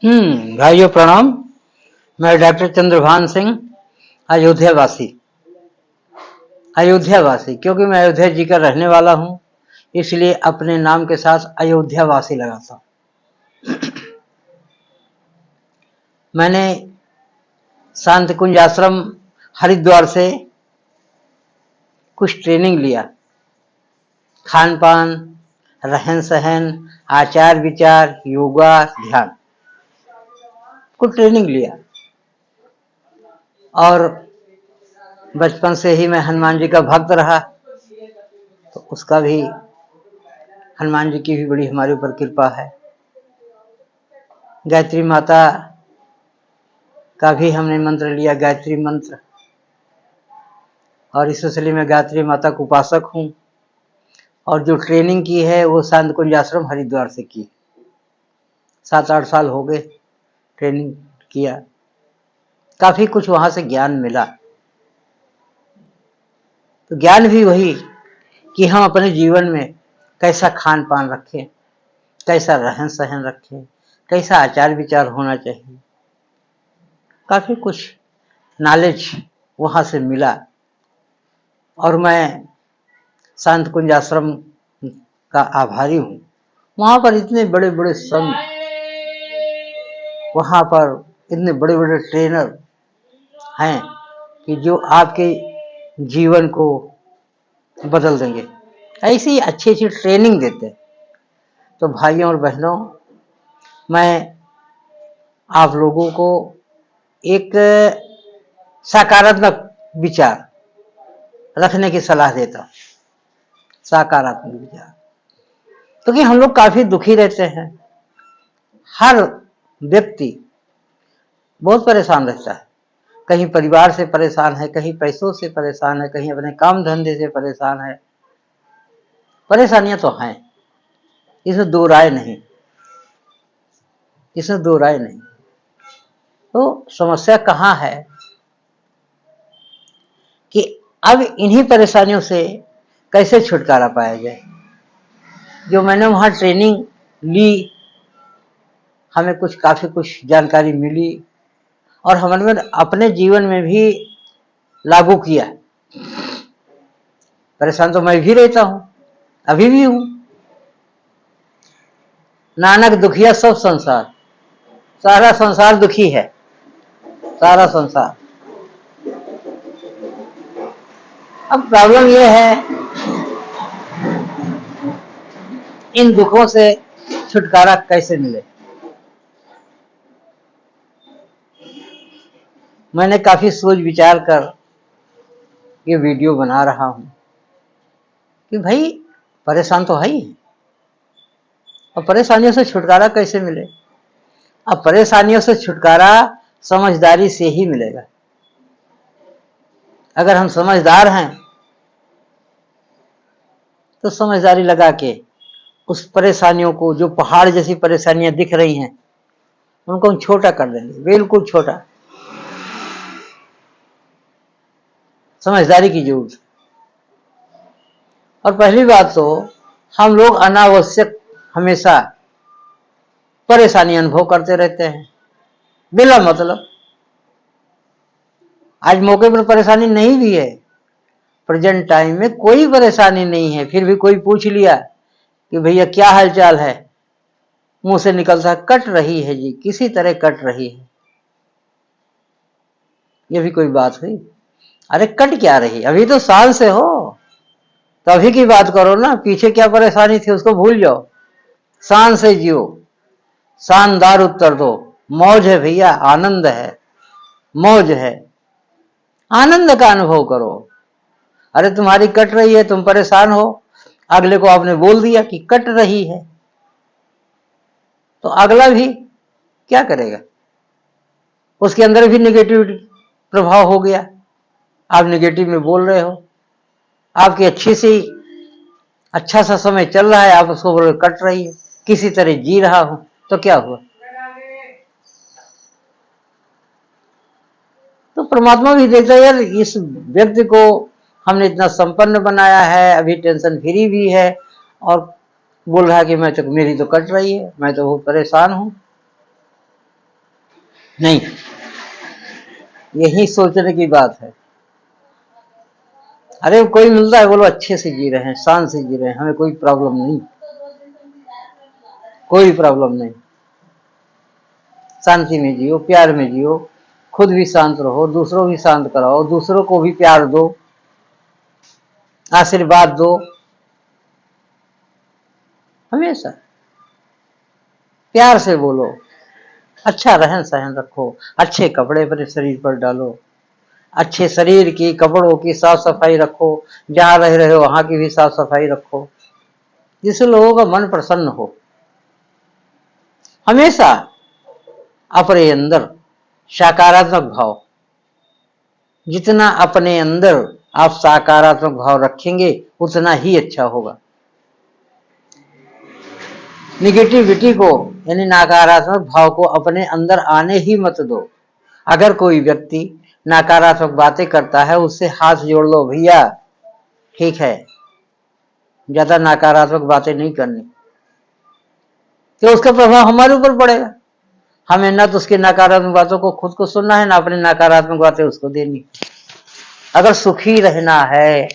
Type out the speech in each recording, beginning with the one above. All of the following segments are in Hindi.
भाइयों प्रणाम। मैं डॉक्टर चंद्रभान सिंह, अयोध्यावासी क्योंकि मैं अयोध्या जी का रहने वाला हूं, इसलिए अपने नाम के साथ अयोध्यावासी लगाता हूं। मैंने शांति कुंज आश्रम हरिद्वार से कुछ ट्रेनिंग लिया, खान पान, रहन सहन, आचार विचार, योगा, ध्यान, कुछ ट्रेनिंग लिया। और बचपन से ही मैं हनुमान जी का भक्त रहा, तो उसका भी, हनुमान जी की भी बड़ी हमारे ऊपर कृपा है। गायत्री माता का भी हमने मंत्र लिया, गायत्री मंत्र, और इस सिलसिले में गायत्री माता का उपासक हूँ। और जो ट्रेनिंग की है वो शांति कुंज आश्रम हरिद्वार से की, 7-8 साल हो गए ट्रेनिंग किया, काफी कुछ वहां से ज्ञान मिला। तो ज्ञान भी वही कि हम अपने जीवन में कैसा खान पान रखें, कैसा रहन सहन रखें, कैसा आचार विचार होना चाहिए, काफी कुछ नॉलेज वहां से मिला। और मैं शांति कुंज आश्रम का आभारी हूं। वहां पर इतने बड़े बड़े संत, वहां पर इतने बड़े बड़े ट्रेनर हैं कि जो आपके जीवन को बदल देंगे, ऐसी अच्छी अच्छी ट्रेनिंग देते हैं। तो भाइयों और बहनों, मैं आप लोगों को एक सकारात्मक विचार रखने की सलाह देता हूं। सकारात्मक विचार, क्योंकि हम लोग काफी दुखी रहते हैं। हर व्यक्ति बहुत परेशान रहता है, कहीं परिवार से परेशान है, कहीं पैसों से परेशान है, कहीं अपने काम धंधे से परेशान है। परेशानियां तो हैं, इसमें दो राय नहीं, इसमें दो राय नहीं। तो समस्या कहां है कि अब इन्हीं परेशानियों से कैसे छुटकारा पाया जाए। जो मैंने वहां ट्रेनिंग ली, हमें काफी कुछ जानकारी मिली और हमने अपने जीवन में भी लागू किया। परेशान तो मैं भी रहता हूं, अभी भी हूं। नानक दुखिया सब संसार, सारा संसार दुखी है, सारा संसार। अब प्रॉब्लम यह है, इन दुखों से छुटकारा कैसे मिले। मैंने काफी सोच विचार कर ये वीडियो बना रहा हूं कि भाई परेशान तो है ही, और परेशानियों से छुटकारा कैसे मिले। अब परेशानियों से छुटकारा समझदारी से ही मिलेगा। अगर हम समझदार हैं तो समझदारी लगा के उस परेशानियों को, जो पहाड़ जैसी परेशानियां दिख रही हैं, उनको हम छोटा कर देंगे, बिल्कुल छोटा। समझदारी की जरूरत। और पहली बात तो हम लोग अनावश्यक हमेशा परेशानी अनुभव करते रहते हैं बिना मतलब। आज मौके पर परेशानी नहीं भी है, प्रेजेंट टाइम में कोई परेशानी नहीं है, फिर भी कोई पूछ लिया कि भैया क्या हालचाल है, मुंह से निकलता कट रही है जी, किसी तरह कट रही है। ये भी कोई बात हुई? अरे कट क्या रही, अभी तो साल से हो, तो अभी की बात करो ना, पीछे क्या परेशानी थी उसको भूल जाओ, शान से जियो, शानदार उत्तर दो। मौज है भैया, आनंद है, मौज है, आनंद का अनुभव करो। अरे तुम्हारी कट रही है, तुम परेशान हो, अगले को आपने बोल दिया कि कट रही है, तो अगला भी क्या करेगा, उसके अंदर भी नेगेटिविटी प्रभाव हो गया। आप नेगेटिव में बोल रहे हो, आपकी अच्छा सा समय चल रहा है, आप उसको बोल रहे कट रही है, किसी तरह जी रहा हूं, तो क्या हुआ। तो परमात्मा भी देखता है, यार इस व्यक्ति को हमने इतना संपन्न बनाया है, अभी टेंशन फ्री भी है, और बोल रहा है कि मेरी तो कट रही है, मैं तो बहुत परेशान हूं। नहीं, यही सोचने की बात है। अरे कोई मिलता है, बोलो अच्छे से जी रहे हैं, शान से जी रहे हैं, हमें कोई प्रॉब्लम नहीं, कोई प्रॉब्लम नहीं। शांति में जियो, प्यार में जियो, खुद भी शांत रहो, दूसरों भी शांत कराओ, दूसरों को भी प्यार दो, आशीर्वाद दो, हमेशा प्यार से बोलो, अच्छा रहन सहन रखो, अच्छे कपड़े अपने शरीर पर डालो, अच्छे शरीर की, कपड़ों की साफ सफाई रखो, जहां रह रहे हो वहां की भी साफ सफाई रखो, जिससे लोगों का मन प्रसन्न हो। हमेशा अपने अंदर सकारात्मक भाव, जितना अपने अंदर आप सकारात्मक भाव रखेंगे उतना ही अच्छा होगा। निगेटिविटी को यानी नकारात्मक भाव को अपने अंदर आने ही मत दो। अगर कोई व्यक्ति नकारात्मक बातें करता है, उससे हाथ जोड़ लो, भैया ठीक है, ज्यादा नकारात्मक बातें नहीं करनी, तो उसका प्रभाव हमारे ऊपर पड़ेगा। हमें ना तो उसकी नकारात्मक बातों को खुद को सुनना है, ना अपनी नकारात्मक बातें उसको देनी। अगर सुखी रहना है,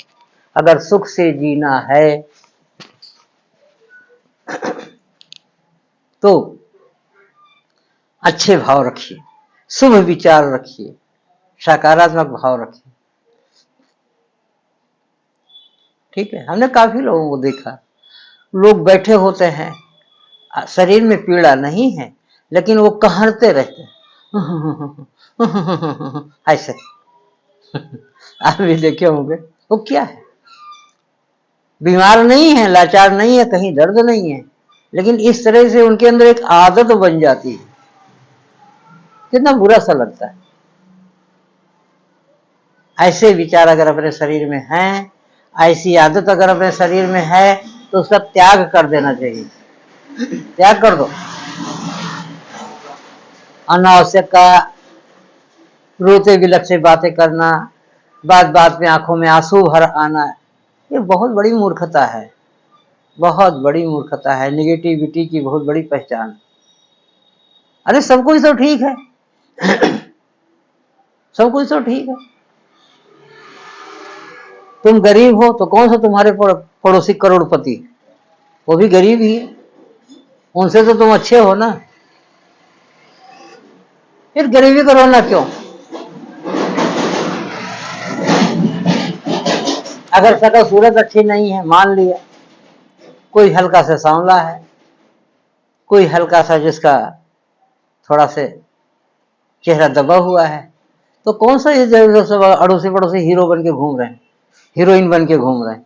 अगर सुख से जीना है, तो अच्छे भाव रखिए, शुभ विचार रखिए, सकारात्मक भाव रखिए। ठीक है, हमने काफी लोगों को देखा, लोग बैठे होते हैं, शरीर में पीड़ा नहीं है, लेकिन वो कहरते रहते हैं ऐसे आप भी देखे होंगे। वो क्या है, बीमार नहीं है, लाचार नहीं है, कहीं दर्द नहीं है, लेकिन इस तरह से उनके अंदर एक आदत बन जाती है, कितना बुरा सा लगता है। ऐसे विचार अगर अपने शरीर में हैं, ऐसी आदत अगर अपने शरीर में है, तो उसका त्याग कर देना चाहिए, त्याग कर दो। अनावश्यक का रोते बिलख से बातें करना, बात बात में आंखों में आंसू भर आना, ये बहुत बड़ी मूर्खता है, बहुत बड़ी मूर्खता है, निगेटिविटी की बहुत बड़ी पहचान। अरे सब कुछ तो ठीक है सब कुछ तो ठीक है, तुम गरीब हो तो कौन सा तुम्हारे पड़ोसी करोड़पति, वो भी गरीब ही है, उनसे तो तुम अच्छे हो ना, फिर गरीबी का रोना क्यों? अगर शकल सूरत अच्छी नहीं है, मान लिया, कोई हल्का सा सांवला है, कोई हल्का सा जिसका थोड़ा से चेहरा दबा हुआ है, तो कौन सा ये सब अड़ोसी पड़ोसी हीरो बन के घूम रहे हैं, हीरोइन बन के घूम रहे हैं,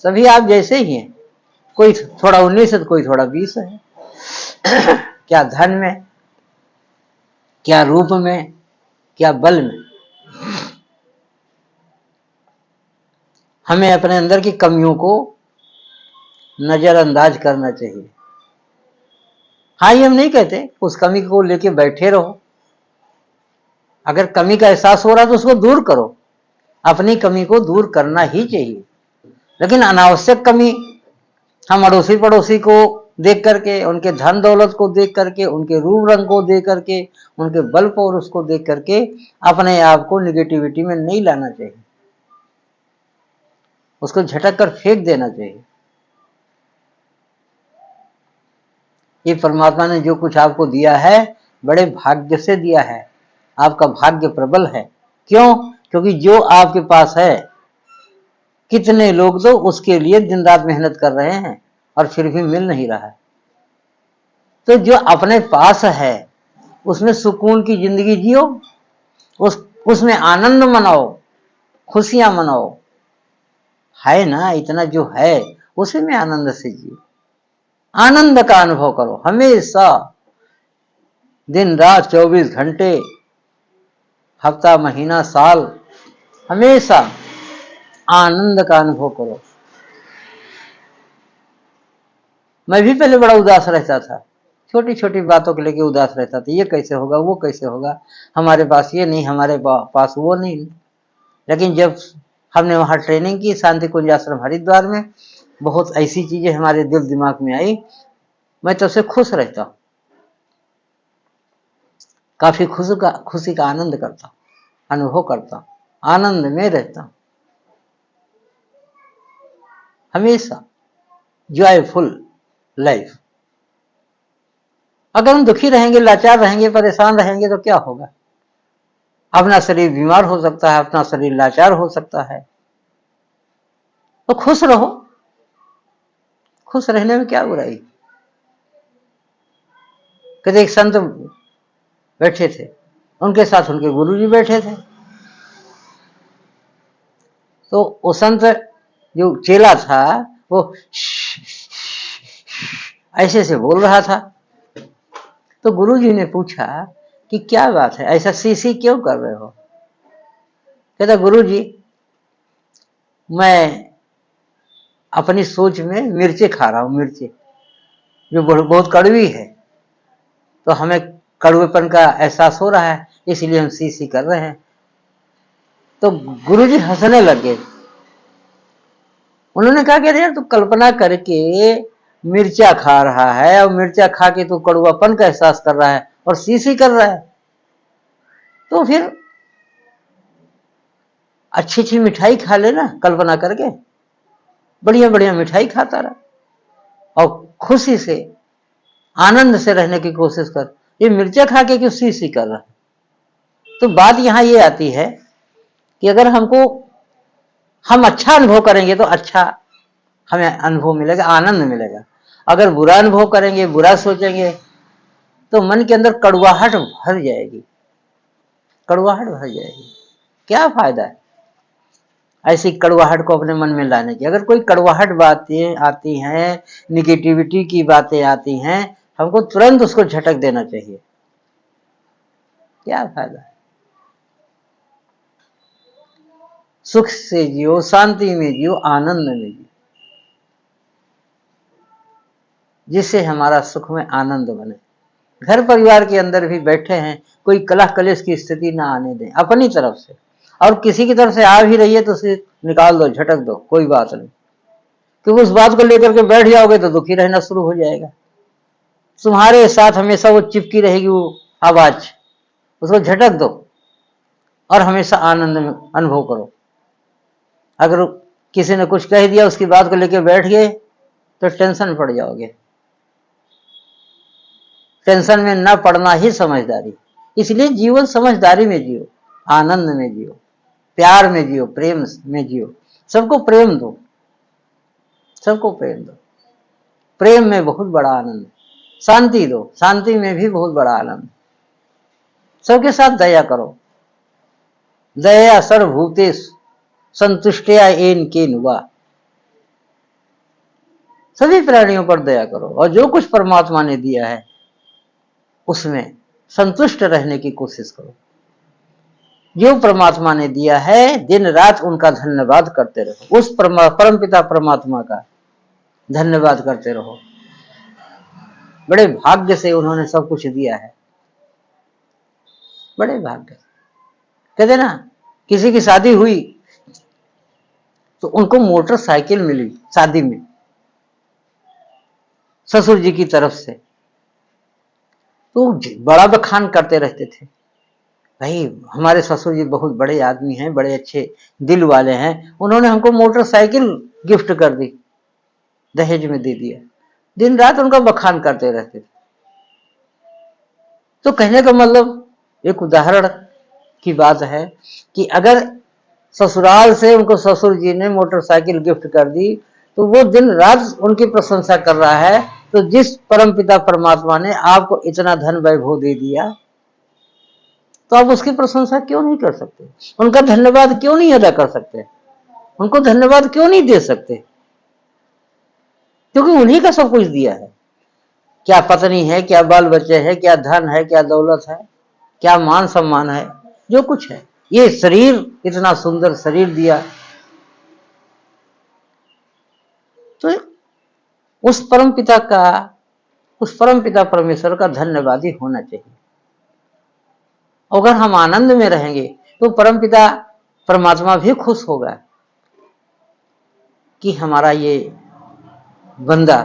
सभी आप जैसे ही हैं, कोई थोड़ा 19 है तो कोई थोड़ा 20 है क्या धन में, क्या रूप में, क्या बल में। हमें अपने अंदर की कमियों को नजरअंदाज करना चाहिए। हाँ, ये हम नहीं कहते उस कमी को लेके बैठे रहो, अगर कमी का एहसास हो रहा है तो उसको दूर करो, अपनी कमी को दूर करना ही चाहिए। लेकिन अनावश्यक कमी हम अड़ोसी पड़ोसी को देख करके, उनके धन दौलत को देख करके, उनके रूप रंग को देख करके, उनके बल पर उसको देख करके अपने आप को निगेटिविटी में नहीं लाना चाहिए, उसको झटक कर फेंक देना चाहिए। ये परमात्मा ने जो कुछ आपको दिया है, बड़े भाग्य से दिया है, आपका भाग्य प्रबल है। क्यों? क्योंकि जो आपके पास है, कितने लोग तो उसके लिए दिन रात मेहनत कर रहे हैं और फिर भी मिल नहीं रहा है। तो जो अपने पास है उसमें सुकून की जिंदगी जियो, उसमें आनंद मनाओ, खुशियां मनाओ, है ना, इतना जो है उसी में आनंद से जियो, आनंद का अनुभव करो हमेशा, दिन रात 24 घंटे, हफ्ता महीना साल, हमेशा आनंद का अनुभव करो। मैं भी पहले बड़ा उदास रहता था, छोटी छोटी बातों को लेके उदास रहता था, ये कैसे होगा, वो कैसे होगा, हमारे पास ये नहीं, हमारे पास वो नहीं। लेकिन जब हमने वहां ट्रेनिंग की शांति कुंज आश्रम हरिद्वार में, बहुत ऐसी चीजें हमारे दिल दिमाग में आई, मैं तब से खुश रहता हूं। काफी खुशी का आनंद करता हूं, अनुभव करता हूं, आनंद में रहता हूं, हमेशा जॉयफुल लाइफ। अगर हम दुखी रहेंगे, लाचार रहेंगे, परेशान रहेंगे तो क्या होगा? अपना शरीर बीमार हो सकता है, अपना शरीर लाचार हो सकता है। तो खुश रहो, खुश रहने में क्या बुराई? कहते एक संत बैठे थे, उनके साथ उनके गुरुजी बैठे थे। तो वो संत जो चेला था वो ऐसे से बोल रहा था। तो गुरुजी ने पूछा कि क्या बात है, ऐसा सी क्यों कर रहे हो? कहता गुरुजी, मैं अपनी सोच में मिर्चे खा रहा हूं, मिर्चे जो बहुत कड़वी है, तो हमें कड़वेपन का एहसास हो रहा है, इसलिए हम सी कर रहे हैं। तो गुरुजी हंसने लगे। उन्होंने कहा कि यार तू कल्पना करके मिर्चा खा रहा है और मिर्चा खा के तू कड़वापन का एहसास कर रहा है और सी कर रहा है, तो फिर अच्छी अच्छी मिठाई खा लेना, कल्पना करके बढ़िया बढ़िया मिठाई खाता रहा और खुशी से आनंद से रहने की कोशिश कर। ये मिर्चा खा के क्यों सी कर रहा है? तो बात यहां ये आती है कि अगर हम अच्छा अनुभव करेंगे तो अच्छा हमें अनुभव मिलेगा, आनंद मिलेगा। अगर बुरा अनुभव करेंगे, बुरा सोचेंगे, तो मन के अंदर कड़वाहट भर जाएगी, कड़वाहट भर जाएगी। क्या फायदा है ऐसी कड़वाहट को अपने मन में लाने की? अगर कोई कड़वाहट बातें आती हैं, निगेटिविटी की बातें आती हैं, हमको तुरंत उसको झटक देना चाहिए। क्या फायदा है? सुख से जियो, शांति में जियो, आनंद में जियो, जिससे हमारा सुख में आनंद बने। घर परिवार के अंदर भी बैठे हैं, कोई कलह कलेश की स्थिति ना आने दें अपनी तरफ से, और किसी की तरफ से आ भी रही है तो उसे निकाल दो, झटक दो, कोई बात नहीं। क्योंकि उस बात को लेकर के बैठ जाओगे तो दुखी रहना शुरू हो जाएगा। तुम्हारे साथ हमेशा वो चिपकी रहेगी वो आवाज, उसको झटक दो और हमेशा आनंद में अनुभव करो। अगर किसी ने कुछ कह दिया, उसकी बात को लेकर बैठ गए तो टेंशन पड़ जाओगे। टेंशन में न पड़ना ही समझदारी। इसलिए जीवन समझदारी में जियो, आनंद में जियो, प्यार में जियो, प्रेम में जियो। सबको प्रेम दो, सबको प्रेम दो। प्रेम में बहुत बड़ा आनंद। शांति दो, शांति में भी बहुत बड़ा आनंद। सबके साथ दया करो। दया सर्वभूतेषु संतुष्टया येन केन। सभी प्राणियों पर दया करो और जो कुछ परमात्मा ने दिया है उसमें संतुष्ट रहने की कोशिश करो। जो परमात्मा ने दिया है दिन रात उनका धन्यवाद करते रहो, उस परमपिता परमात्मा का धन्यवाद करते रहो। बड़े भाग्य से उन्होंने सब कुछ दिया है, बड़े भाग्य। कहते ना, किसी की शादी हुई तो उनको मोटरसाइकिल मिली शादी में ससुर जी की तरफ से, तो बड़ा बखान करते रहते थे, भाई हमारे ससुर जी बहुत बड़े आदमी हैं, बड़े अच्छे दिल वाले हैं, उन्होंने हमको मोटरसाइकिल गिफ्ट कर दी, दहेज में दे दिया। दिन रात उनका बखान करते रहते थे। तो कहने का मतलब एक उदाहरण की बात है कि अगर ससुराल से उनको ससुर जी ने मोटरसाइकिल गिफ्ट कर दी तो वो दिन रात उनकी प्रशंसा कर रहा है, तो जिस परमपिता परमात्मा ने आपको इतना धन वैभव दे दिया तो आप उसकी प्रशंसा क्यों नहीं कर सकते? उनका धन्यवाद क्यों नहीं अदा कर सकते? उनको धन्यवाद क्यों नहीं दे सकते? क्योंकि उन्हीं का सब कुछ दिया है। क्या पत्नी है, क्या बाल बच्चे है, क्या धन है, क्या दौलत है, क्या मान सम्मान है, जो कुछ है, ये शरीर, इतना सुंदर शरीर दिया। तो उस परमपिता का, उस परमपिता परमेश्वर का धन्यवादी होना चाहिए। अगर हम आनंद में रहेंगे तो परमपिता परमात्मा भी खुश होगा कि हमारा ये बंदा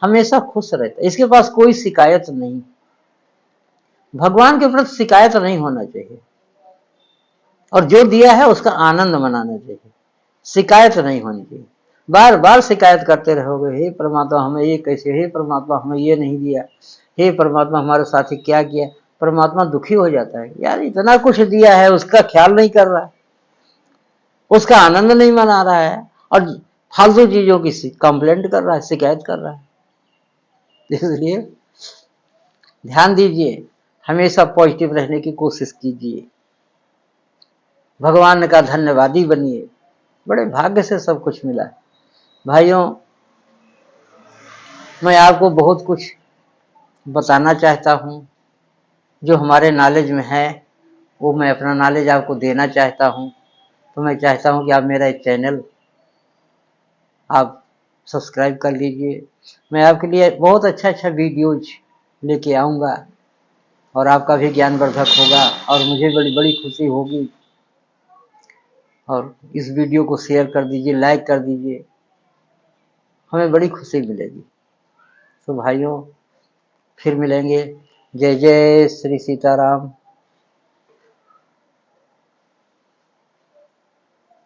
हमेशा खुश रहता है, इसके पास कोई शिकायत नहीं, भगवान के प्रति शिकायत नहीं होना चाहिए, और जो दिया है उसका आनंद मनाना चाहिए, शिकायत नहीं होनी चाहिए। बार बार शिकायत करते रहोगे, हे परमात्मा हमें ये कैसे, हे परमात्मा हमें ये नहीं दिया, हे परमात्मा हमारे साथ ही क्या किया, परमात्मा दुखी हो जाता है। यार इतना कुछ दिया है, उसका ख्याल नहीं कर रहा है, उसका आनंद नहीं मना रहा है, और फालतू चीजों की कंप्लेंट कर रहा है, शिकायत कर रहा है। इसलिए ध्यान दीजिए, हमेशा पॉजिटिव रहने की कोशिश कीजिए, भगवान का धन्यवादी बनिए। बड़े भाग्य से सब कुछ मिला है। भाइयों, मैं आपको बहुत कुछ बताना चाहता हूँ, जो हमारे नॉलेज में है वो मैं अपना नॉलेज आपको देना चाहता हूँ। तो मैं चाहता हूँ कि आप मेरा एक चैनल आप सब्सक्राइब कर लीजिए। मैं आपके लिए बहुत अच्छा वीडियोज लेके आऊँगा, और आपका भी ज्ञानवर्धक होगा, और मुझे बड़ी बड़ी खुशी होगी। और इस वीडियो को शेयर कर दीजिए, लाइक कर दीजिए, हमें बड़ी खुशी मिलेगी। तो भाइयों, फिर मिलेंगे। जय जय श्री सीताराम।